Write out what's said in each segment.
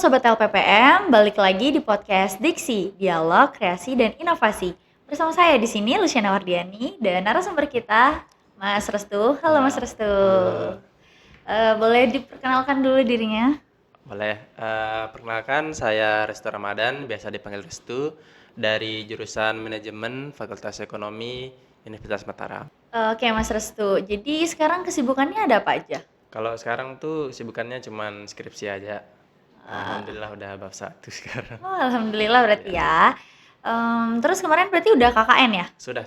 Sobat LPPM, balik lagi di podcast Diksi, Dialog, Kreasi, dan Inovasi. Bersama saya di sini Luciana Wardiani dan narasumber kita Mas Restu. Halo Mas Restu. Halo. Boleh diperkenalkan dulu dirinya? Boleh. Perkenalkan, saya Restu Ramadan, biasa dipanggil Restu, dari jurusan Manajemen Fakultas Ekonomi Universitas Mataram. Oke Mas Restu, jadi sekarang kesibukannya ada apa aja? Kalau sekarang tuh sibukannya cuman skripsi aja. Ah, Alhamdulillah udah bab 1 sekarang. Alhamdulillah berarti Ya, ya. Terus kemarin berarti udah KKN ya? sudah.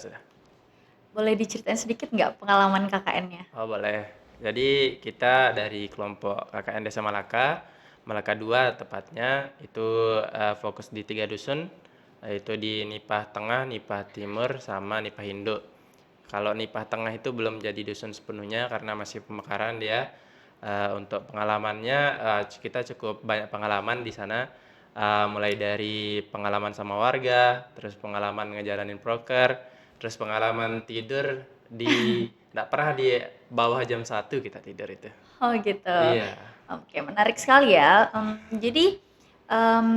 Boleh diceritain sedikit nggak pengalaman KKN-nya? Oh, boleh. Jadi kita dari kelompok KKN Desa Malaka, Malaka 2 tepatnya, itu fokus di 3 dusun, yaitu di Nipah Tengah, Nipah Timur, sama Nipah Induk. Kalau Nipah Tengah itu belum jadi dusun sepenuhnya karena masih pemekaran dia. Untuk pengalamannya, kita cukup banyak pengalaman di sana, mulai dari pengalaman sama warga, terus pengalaman ngejalanin proker, terus pengalaman tidur di nggak pernah di bawah jam 1 kita tidur itu. Oh gitu. Iya, Oke, menarik sekali ya. Jadi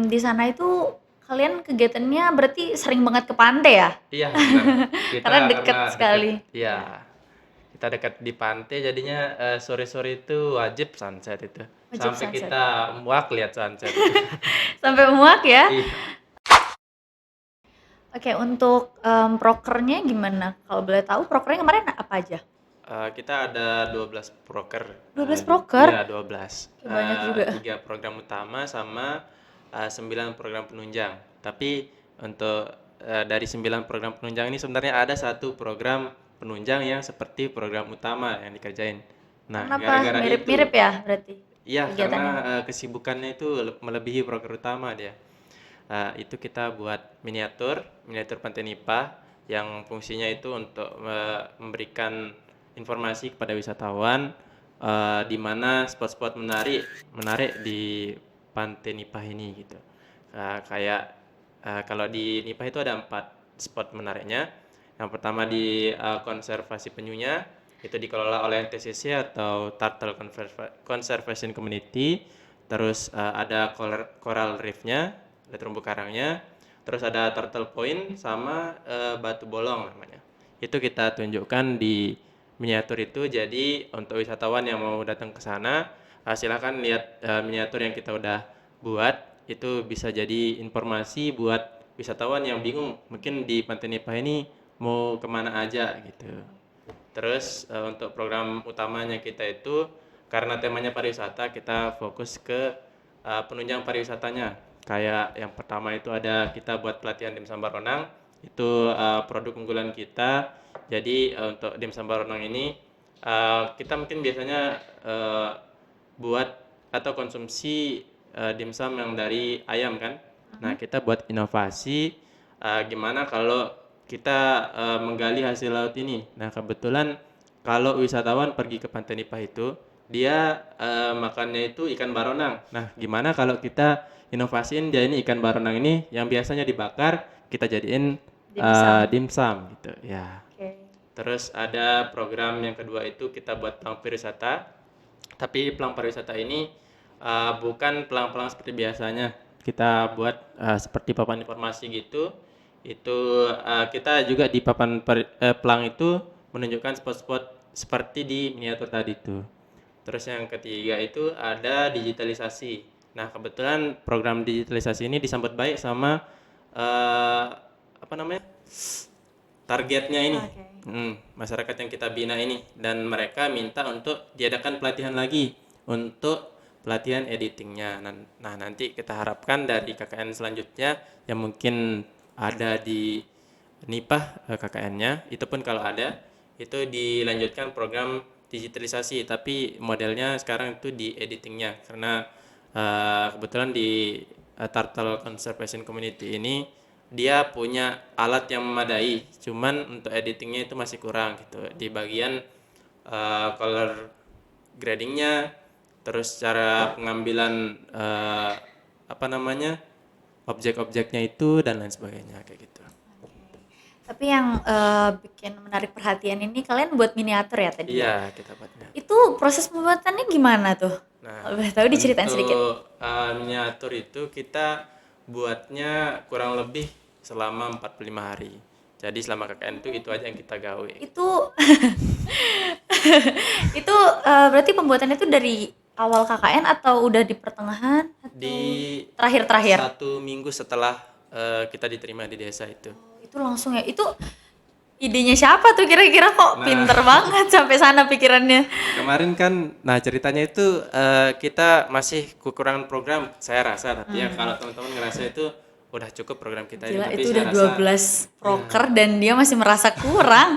di sana itu kalian kegiatannya berarti sering banget ke pantai ya? iya benar. Kita Karena karena deket deket, sekali. iya, Ya, kita dekat di pantai jadinya sore-sore itu wajib sunset itu. wajib Sampai sunset. kita muak lihat sunset itu. Sampai muak ya. Iya. Oke, untuk prokernya gimana? Kalau boleh tahu prokernya kemarin apa aja? Kita ada 12 proker. 12 proker? Iya 12. Oke, banyak juga. 3 program utama sama 9 program penunjang. Tapi untuk dari 9 program penunjang ini sebenarnya ada satu program penunjang yang seperti program utama yang dikerjain. Nah, Kenapa gara-gara itu, mirip-mirip ya berarti iya karena kegiatannya? kesibukannya itu melebihi proker utama dia. Itu kita buat miniatur Pantai Nipah yang fungsinya itu untuk memberikan informasi kepada wisatawan di mana spot-spot menarik di Pantai Nipah ini gitu. Kayak kalau di Nipah itu ada 4 spot menariknya. Yang pertama di konservasi penyunya, itu dikelola oleh TCC atau Turtle Conservation Community. Terus ada coral reef-nya, ada terumbu karangnya, terus ada turtle point sama batu bolong namanya. Itu kita tunjukkan di miniatur itu. Jadi untuk wisatawan yang mau datang ke sana, silakan lihat miniatur yang kita udah buat. Itu bisa jadi informasi buat wisatawan yang bingung mungkin di Pantai Nipah ini mau kemana aja gitu. Terus untuk program utamanya kita itu karena temanya pariwisata, kita fokus ke penunjang pariwisatanya. Kayak yang pertama itu ada kita buat pelatihan dimsum baronang, itu produk unggulan kita. Jadi untuk dimsum baronang ini kita mungkin biasanya buat atau konsumsi dimsum yang dari ayam kan. Nah, kita buat inovasi gimana kalau kita menggali hasil laut ini. Nah, kebetulan kalau wisatawan pergi ke Pantai Nipah itu, dia makannya itu ikan baronang. Nah, gimana kalau kita inovasiin dia ini ikan baronang ini yang biasanya dibakar, kita jadiin Dimsum. dimsum gitu ya. Oke. Terus ada program yang kedua itu kita buat pelang pariwisata. Tapi pelang pariwisata ini bukan pelang-pelang seperti biasanya. Kita buat seperti papan informasi gitu. Itu kita juga di papan pelang itu menunjukkan spot-spot seperti di miniatur tadi itu. Terus yang ketiga itu ada digitalisasi. Nah, kebetulan program digitalisasi ini disambut baik sama apa namanya? Targetnya ini. Oke. Masyarakat yang kita bina ini, dan mereka minta untuk diadakan pelatihan lagi untuk pelatihan editingnya. Nah, nanti kita harapkan dari KKN selanjutnya yang mungkin ada di Nipah KKN-nya, itu pun kalau ada, itu dilanjutkan program digitalisasi, tapi modelnya sekarang itu di editingnya, karena kebetulan di Turtle Conservation Community ini dia punya alat yang memadai, cuman untuk editingnya itu masih kurang gitu di bagian color gradingnya, terus cara pengambilan apa namanya objek-objeknya itu dan lain sebagainya kayak gitu. Oke. Tapi yang bikin menarik perhatian ini kalian buat miniatur ya tadi ya? Iya, kita buatnya. Itu proses pembuatannya gimana tuh? Nah, Kalau boleh tahu diceritain sedikit. untuk miniatur itu kita buatnya kurang lebih selama 45 hari. Jadi selama KKN itu aja yang kita gawe. Itu itu berarti pembuatannya itu dari awal KKN atau udah di pertengahan Di atau terakhir-terakhir? 1 minggu setelah kita diterima di desa itu. Itu langsung ya. Itu idenya siapa tuh kira-kira, kok Nah. pinter banget sampai sana pikirannya? Kemarin kan, nah ceritanya itu kita masih kekurangan program, saya rasa. Tapi ya kalau teman-teman ngerasa itu udah cukup program kita ini. Gila, Tapi itu saya udah rasa 12 proker dan dia masih merasa kurang.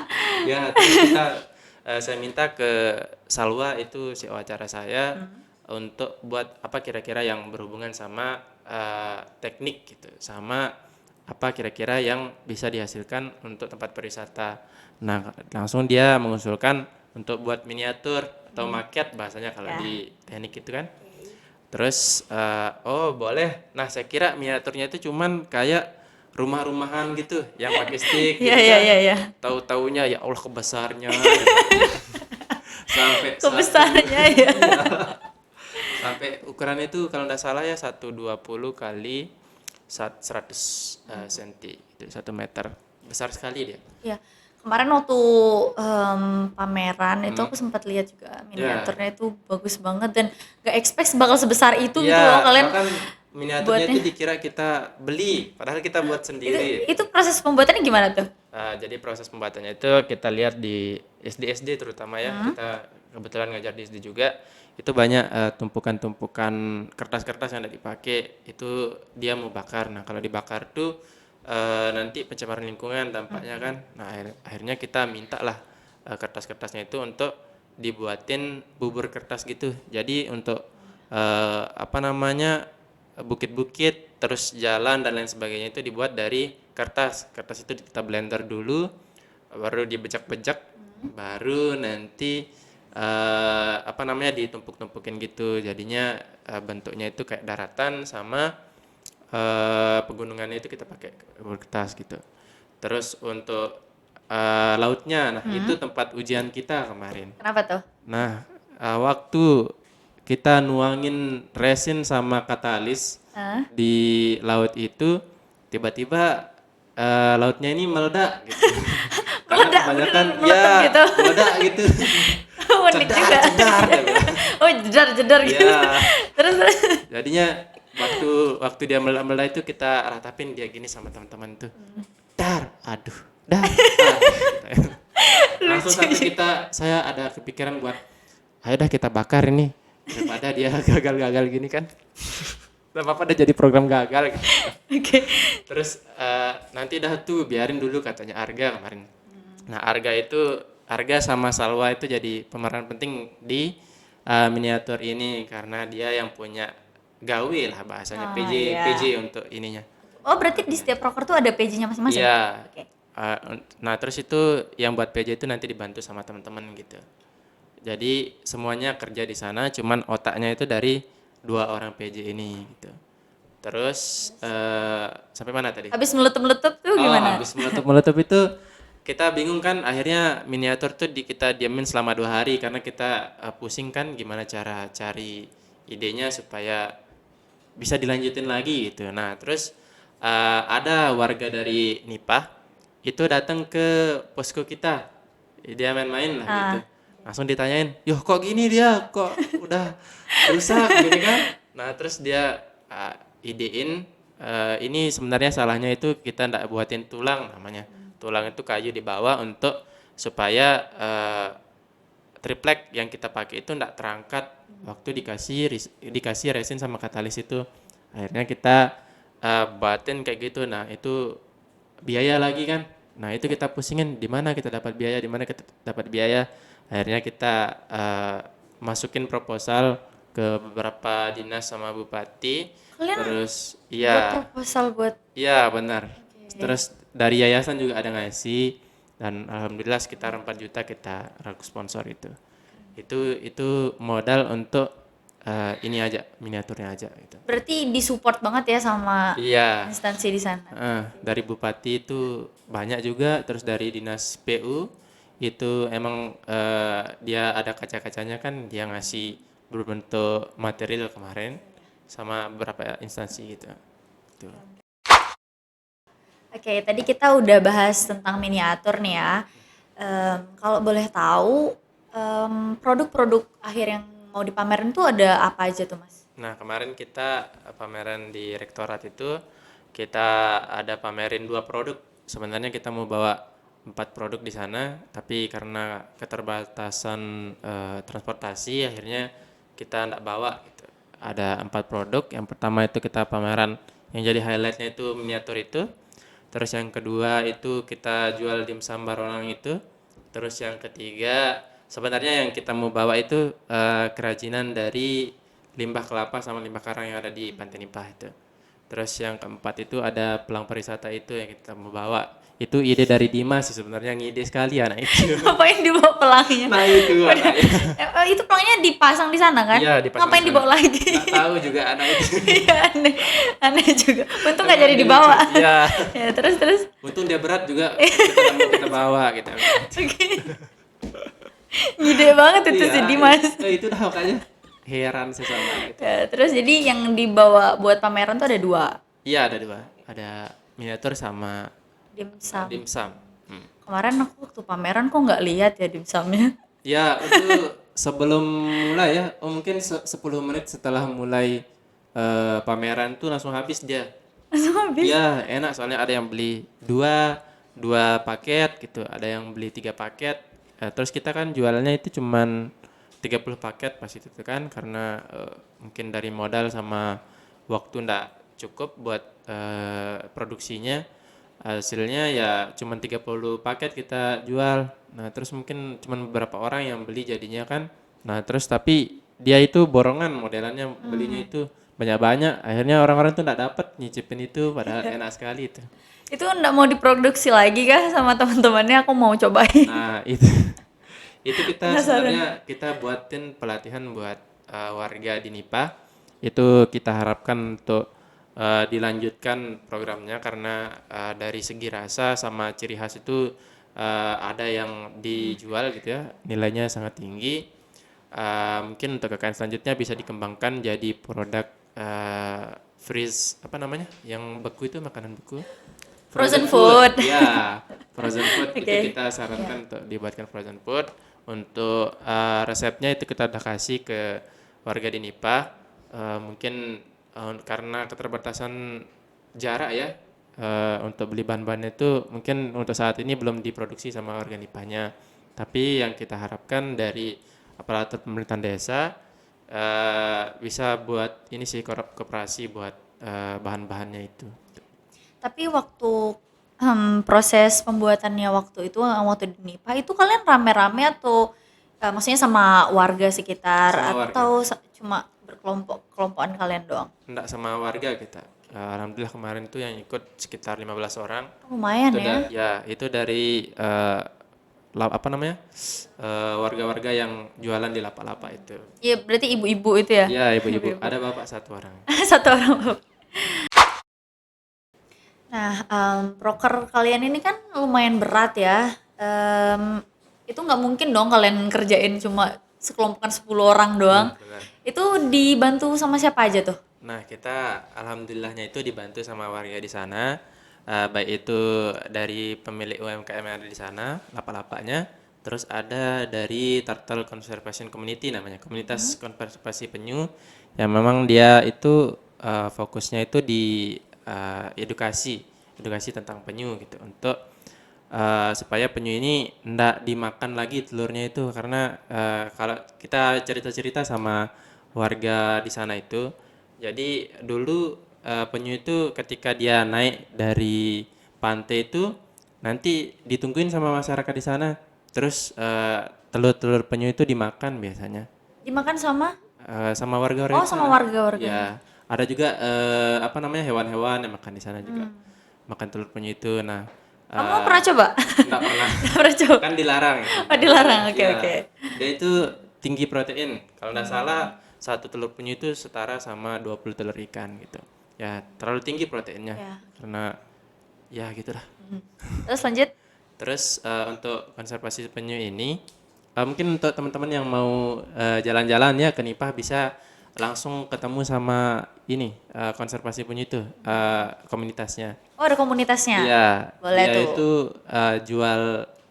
ya, terus saya minta ke Salwa itu CEO acara saya untuk buat apa kira-kira yang berhubungan sama teknik gitu, sama apa kira-kira yang bisa dihasilkan untuk tempat pariwisata. Nah, langsung dia mengusulkan untuk buat miniatur atau maket bahasanya kalau Ya. di teknik itu kan. Terus oh boleh. Nah, saya kira miniaturnya itu cuman kayak rumah-rumahan gitu yang pakai stick gitu Iya, iya, kan. iya, iya. Tahu-taunya ya Allah kebesarnya. sampai Kebesarnya ya. sampai ukurannya itu kalau nggak salah ya 120 kali 100 cm itu 1 meter, besar sekali dia. Iya. Kemarin waktu pameran itu aku sempat lihat juga miniaturnya itu bagus banget dan gak expect bakal sebesar itu gitu loh kalian. Bahkan miniaturnya buatnya. itu dikira kita beli padahal kita buat sendiri. Itu proses pembuatannya gimana tuh? Jadi proses pembuatannya itu kita lihat di SD terutama ya, kita kebetulan ngajar di SD juga, itu banyak tumpukan-tumpukan kertas-kertas yang ada dipakai, itu dia mau bakar. Nah kalau dibakar tuh nanti pencemaran lingkungan dampaknya kan. Nah akhirnya kita minta lah kertas-kertasnya itu untuk dibuatin bubur kertas gitu. Jadi untuk apa namanya bukit-bukit terus jalan dan lain sebagainya itu dibuat dari kertas itu kita blender dulu baru dibejak-bejak baru nanti apa namanya ditumpuk-tumpukin gitu jadinya bentuknya itu kayak daratan sama pegunungannya itu kita pakai kertas gitu. Terus untuk lautnya, nah itu tempat ujian kita kemarin. Kenapa tuh? Nah, waktu kita nuangin resin sama katalis di laut itu, tiba-tiba lautnya ini meledak gitu. Karena Meledak, kebanyakan beneran meletup gitu. meledak gitu. Unik juga. Cedar, dia bilang. Oh, jedar gitu. Iya. Terus Jadinya waktu dia meledak itu kita ratapin dia gini sama teman-teman tuh. Dar, aduh. Langsung sampai saya ada kepikiran buat ayo dah kita bakar ini daripada dia gagal-gagal gini kan. Gak apa-apa udah jadi program gagal gitu. Oke. Terus nanti dah tuh biarin dulu katanya Arga kemarin. Nah Arga sama Salwa itu jadi pemeran penting di miniatur ini karena dia yang punya gawe lah bahasanya PJ iya. PJ untuk ininya. Oh, berarti di setiap proker tuh ada page-nya masing-masing? Iya. Oke. Nah terus itu yang buat PJ itu nanti dibantu sama teman-teman gitu. Jadi semuanya kerja di sana, cuman otaknya itu dari 2 orang PJ ini gitu. Terus sampai mana tadi? Habis meletup-meletup tuh gimana? Habis meletup itu kita bingung kan, akhirnya miniatur tuh kita diamin selama 2 hari karena kita pusing kan gimana cara cari idenya supaya bisa dilanjutin lagi gitu. Nah terus ada warga dari Nipah itu datang ke posko kita, dia main-main lah gitu. Langsung ditanyain, "Yoh kok gini dia, kok udah rusak gini kan?" Nah terus dia idein ini sebenarnya salahnya itu kita ndak buatin tulang namanya. Tulang itu kayu di bawah untuk supaya triplek yang kita pakai itu ndak terangkat waktu dikasih resin sama katalis itu. Akhirnya kita buatin kayak gitu. Nah itu biaya lagi kan. Nah itu kita pusingin di mana kita dapat biaya. Akhirnya kita masukin proposal ke beberapa dinas sama bupati. Kalian Terus buat iya proposal buat iya benar. Terus dari yayasan juga ada ngasih dan alhamdulillah sekitar 4 juta kita ragu sponsor itu. Itu modal untuk ini aja miniaturnya aja gitu. berarti disupport banget ya sama Iya. instansi di sana. Dari bupati itu banyak juga, terus dari dinas PU itu emang dia ada kaca-kacanya kan dia ngasih berbentuk material kemarin sama beberapa instansi gitu. Gitu. Oke, tadi kita udah bahas tentang miniatur nih ya. Kalau boleh tahu, produk-produk akhir yang mau dipamerin tuh ada apa aja tuh, Mas? Nah, kemarin kita pameran di rektorat itu kita ada pamerin 2 produk. Sebenarnya kita mau bawa 4 produk di sana, tapi karena keterbatasan transportasi akhirnya kita nggak bawa gitu. Ada 4 produk. Yang pertama itu kita pameran yang jadi highlightnya itu miniatur itu. Terus yang kedua itu kita jual dimsum baronang itu. Terus yang ketiga sebenarnya yang kita mau bawa itu kerajinan dari limbah kelapa sama limbah karang yang ada di Pantai Nipah itu. Terus yang keempat itu ada pelang pariwisata itu yang kita mau bawa. Itu ide dari Dimas sih sebenarnya, ngide sekali anak itu. Ngapain dibawa pelangnya? Nah itu anaknya. Itu pelangnya dipasang di sana kan? Iya dipasang Ngapain di sana. dibawa lagi? Nggak tahu juga anak itu. Iya, aneh, aneh juga. Untung nggak Emang jadi dia dibawa. lucu. Iya. Ya, terus. Untung dia berat juga kita mau kita bawa gitu. Oke. Ngide banget itu si Dimas. Itu dah makanya heran saya sama gitu. Ya, terus jadi yang dibawa buat pameran tuh ada 2. Iya ada 2, ada miniatur sama Dimsum. dimsum. Kemarin aku waktu pameran kok nggak lihat ya dimsumnya. Ya itu sebelum mulai ya, mungkin 10 menit setelah mulai pameran tuh langsung habis dia. Langsung habis. Iya enak soalnya ada yang beli dua paket gitu, ada yang beli 3 paket. Terus kita kan jualannya itu cuman 30 paket pas itu tuh kan karena mungkin dari modal sama waktu ndak cukup buat produksinya. Hasilnya ya cuman 30 paket kita jual. Nah, terus mungkin cuman beberapa orang yang beli jadinya kan. Nah, terus tapi dia itu borongan modelannya belinya itu banyak-banyak. Akhirnya orang-orang tuh nggak dapet nyicipin itu padahal enak sekali itu. Itu nggak mau diproduksi lagi kah sama teman-temannya? Aku mau cobain. Nah, itu itu kita Penasaran. sebenarnya kita buatin pelatihan buat warga di Nipah. Itu kita harapkan untuk dilanjutkan programnya karena dari segi rasa sama ciri khas itu ada yang dijual gitu ya, nilainya sangat tinggi. Mungkin untuk KKN selanjutnya bisa dikembangkan jadi produk freeze apa namanya? Yang beku itu makanan beku. Frozen food. Ya, frozen food itu Oke. kita sarankan untuk dibuatkan frozen food. Untuk resepnya itu kita udah kasih ke warga di Nipah. Mungkin karena keterbatasan jarak ya, untuk beli bahan-bahannya itu mungkin untuk saat ini belum diproduksi sama warga Nipahnya. Tapi yang kita harapkan dari aparatur pemerintahan desa bisa buat ini sih koperasi buat bahan-bahannya itu. Tapi waktu proses pembuatannya waktu itu waktu di Nipah itu kalian rame-rame atau maksudnya sama warga sekitar Sama warga. atau cuma berkelompok-kelompokan kalian doang? Enggak sama warga kita. Alhamdulillah kemarin tuh yang ikut sekitar 15 orang. Lumayan Itu ya. ya, itu dari apa namanya? Warga-warga yang jualan di lapak-lapak itu. Iya, berarti ibu-ibu itu ya? Ya, ibu-ibu. Ada bapak 1 orang. Satu orang. Nah, proker kalian ini kan lumayan berat ya. Itu nggak mungkin dong kalian kerjain cuma sekelompokan 10 orang doang. Benar. Itu dibantu sama siapa aja tuh? Nah, kita alhamdulillahnya itu dibantu sama warga di sana. Baik itu dari pemilik UMKM yang ada di sana, lapak-lapaknya. Terus ada dari Turtle Conservation Community namanya, komunitas konservasi penyu yang memang dia itu fokusnya itu di edukasi tentang penyu gitu untuk supaya penyu ini ndak dimakan lagi telurnya itu karena kalau kita cerita-cerita sama warga di sana itu, jadi dulu penyu itu ketika dia naik dari pantai itu nanti ditungguin sama masyarakat di sana. Terus telur-telur penyu itu dimakan biasanya Dimakan sama? sama warga-warga Oh, di sama sana. warga-warga. Ya, ada juga apa namanya hewan-hewan yang makan di sana juga. Makan telur penyu itu. Nah, Kamu pernah coba? nggak pernah. Nggak pernah coba. Kan dilarang. Oh, dilarang. Oke, Ya, oke. dia itu tinggi protein. Kalau nggak salah satu telur penyu itu setara sama 20 telur ikan gitu. Ya, terlalu tinggi proteinnya. Ya. Karena ya gitu lah. Terus lanjut. Terus untuk konservasi penyu ini Mungkin untuk teman-teman yang mau jalan-jalan ya ke Nipah bisa langsung ketemu sama ini konservasi penyu itu komunitasnya. Oh, ada komunitasnya. Iya, Boleh dia tuh. itu jual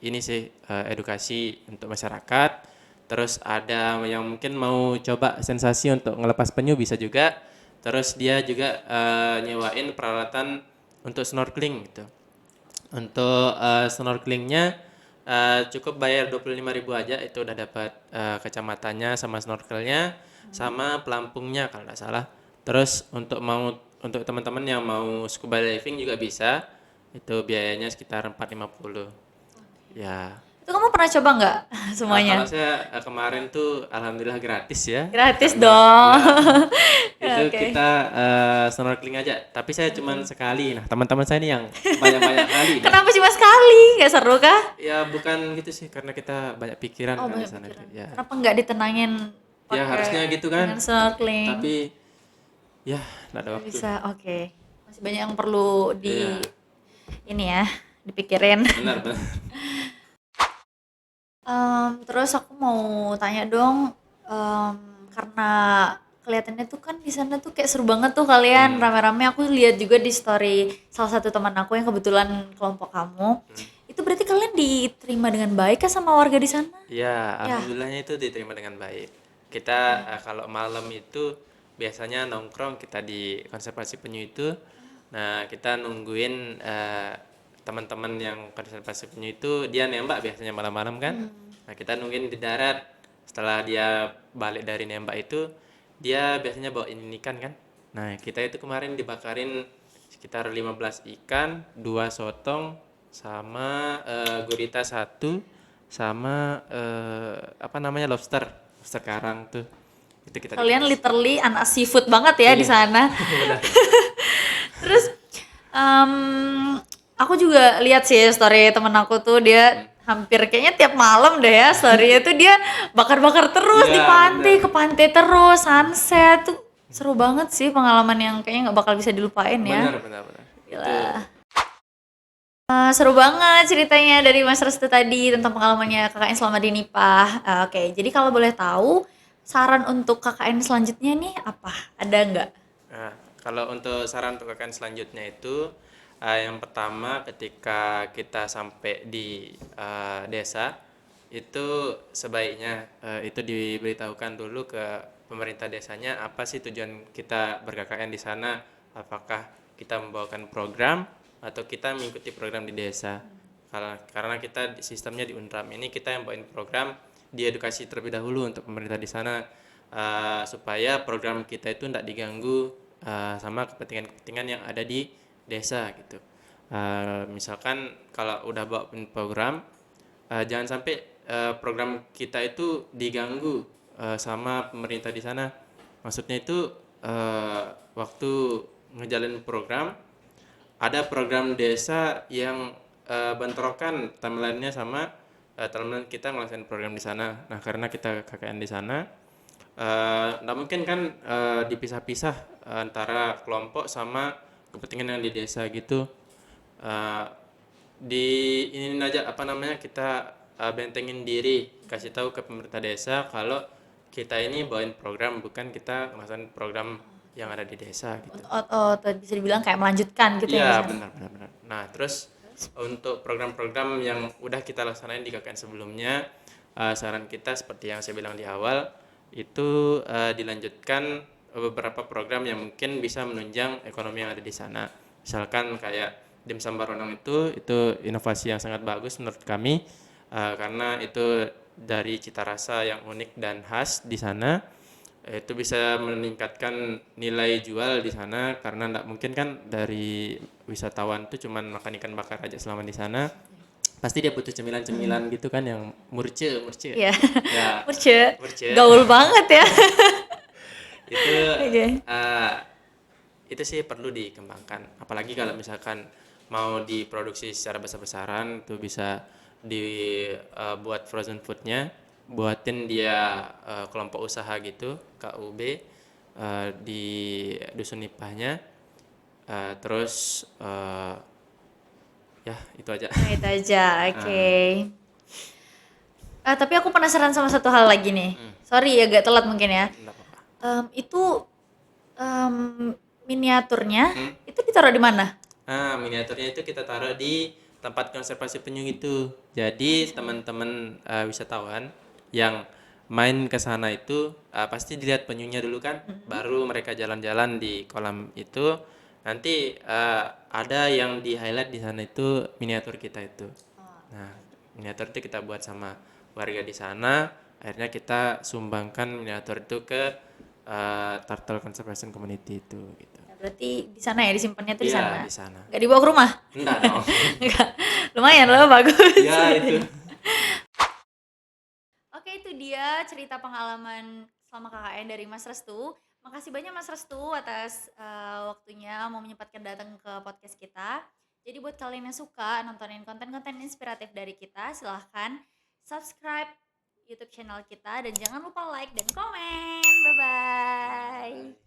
ini sih edukasi untuk masyarakat. Terus ada yang mungkin mau coba sensasi untuk ngelepas penyu bisa juga. Terus dia juga nyewain peralatan untuk snorkeling gitu. Untuk snorkelingnya cukup bayar 25.000 aja itu udah dapat kacamatanya sama snorkelnya sama pelampungnya kalau nggak salah. Terus untuk teman-teman yang mau scuba diving juga bisa. Itu biayanya sekitar 450. Ya. Itu kamu pernah coba nggak Kalau semuanya? saya kemarin tuh alhamdulillah gratis ya Gratis karena dong. ya itu Oke. kita snorkeling aja. Tapi saya cuman sekali. Nah teman-teman saya ini yang banyak-banyak kali dah. Kenapa cuma sekali? Nggak seru kah? Ya bukan gitu sih karena kita banyak pikiran Oh, kan di banyak sana pikiran. gitu. Ya. Kenapa nggak ditenangin Ya harusnya pakai gitu kan. dengan snorkeling? Tapi ya nggak ada Nggak waktu. bisa. Oke. Masih banyak yang perlu di Iya, ini ya, dipikirin. benar benar. Terus aku mau tanya dong, em, karena kelihatannya tuh kan di sana tuh kayak seru banget tuh kalian Hmm, rame-rame. Aku lihat juga di story salah satu teman aku yang kebetulan kelompok kamu. hmm. Itu berarti kalian diterima dengan baik kah sama warga di sana? Ya, Ya. alhamdulillahnya itu diterima dengan baik. Kita kalau malam itu biasanya nongkrong kita di konservasi penyu itu. Nah, kita nungguin teman-teman yang konservasi penyu itu dia nembak biasanya malam-malam kan. Nah, kita nungguin di darat. Setelah dia balik dari nembak itu, dia biasanya bawain ikan kan. Nah, kita itu kemarin dibakarin sekitar 15 ikan, 2 sotong, sama gurita satu, sama apa namanya lobster, lobster karang tuh. Itu kita Kalian dikasih. literally anak seafood banget ya di Iya, sana. benar. Terus aku juga lihat sih story temen aku tuh dia Hmm. hampir kayaknya tiap malam deh ya story itu dia bakar-bakar terus di Iya, pantai, benar. ke pantai terus sunset tuh seru banget sih pengalaman yang kayaknya nggak bakal bisa dilupain ya. Benar, benar, benar. Itu Gila. Seru banget ceritanya dari Mas Restu tadi tentang pengalamannya KKN selama di Nipah. Oke, jadi kalau boleh tahu saran untuk KKN selanjutnya nih apa? Ada nggak? Nah, kalau untuk saran untuk rekan selanjutnya itu, yang pertama ketika kita sampai di desa, itu sebaiknya itu diberitahukan dulu ke pemerintah desanya apa sih tujuan kita ber-KKN di sana, apakah kita membawakan program atau kita mengikuti program di desa. Karena kita sistemnya di Unram ini kita yang bawain program diedukasi terlebih dahulu untuk pemerintah di sana supaya program kita itu tidak diganggu sama kepentingan-kepentingan yang ada di desa gitu. Misalkan kalau udah bawa program, jangan sampai program kita itu diganggu sama pemerintah di sana. Maksudnya itu waktu ngejalin program, ada program desa yang bentrokan timelinenya sama timeline kita ngelaksanain program di sana. Nah, karena kita KKN di sana, nggak mungkin kan dipisah-pisah antara kelompok sama kepentingan yang di desa gitu. Eh, di ini aja apa namanya kita bentengin diri, kasih tahu ke pemerintah desa kalau kita ini bawain program bukan kita ngelaksanain program yang ada di desa gitu. Bisa dibilang kayak melanjutkan gitu ya Iya, di sana. benar benar benar. Nah, terus untuk program-program yang udah kita laksanain di KKN sebelumnya, saran kita seperti yang saya bilang di awal, itu dilanjutkan beberapa program yang mungkin bisa menunjang ekonomi yang ada di sana. Misalkan kayak Dimsum Baronang itu inovasi yang sangat bagus menurut kami, karena itu dari cita rasa yang unik dan khas di sana itu bisa meningkatkan nilai jual di sana karena nggak mungkin kan dari wisatawan tuh cuman makan ikan bakar aja selama di sana, pasti dia butuh cemilan-cemilan gitu kan yang murce murce Iya. ya Merce, murce gaul banget ya. itu Oke. eh, itu sih perlu dikembangkan apalagi kalau misalkan mau diproduksi secara besar-besaran tuh bisa dibuat frozen foodnya, buatin dia kelompok usaha gitu KUB di dusun nipahnya. Terus ya itu aja. Nah, itu aja. Oke. Tapi aku penasaran sama satu hal lagi nih. Sorry agak telat mungkin ya. Nggak apa-apa. Itu miniaturnya itu ditaruh di mana? Miniaturnya itu kita taruh di tempat konservasi penyu itu. Jadi teman-teman wisatawan yang main ke sana itu pasti dilihat penyunya dulu kan, baru mereka jalan-jalan di kolam itu. Nanti ada yang di highlight di sana itu miniatur kita itu. Nah, miniatur itu kita buat sama warga di sana. Akhirnya kita sumbangkan miniatur itu ke Turtle Conservation Community itu gitu. Nah, berarti di sana ya disimpannya tuh di Iya, sana. di sana. Gak dibawa ke rumah? Enggak dong. Enggak. Lumayan loh, bagus. Ya itu. Oke, itu dia cerita pengalaman selama KKN dari Mas Restu. Makasih banyak Mas Restu atas waktunya mau menyempatkan datang ke podcast kita. Jadi buat kalian yang suka nontonin konten-konten inspiratif dari kita, silahkan subscribe YouTube channel kita dan jangan lupa like dan komen. Bye-bye.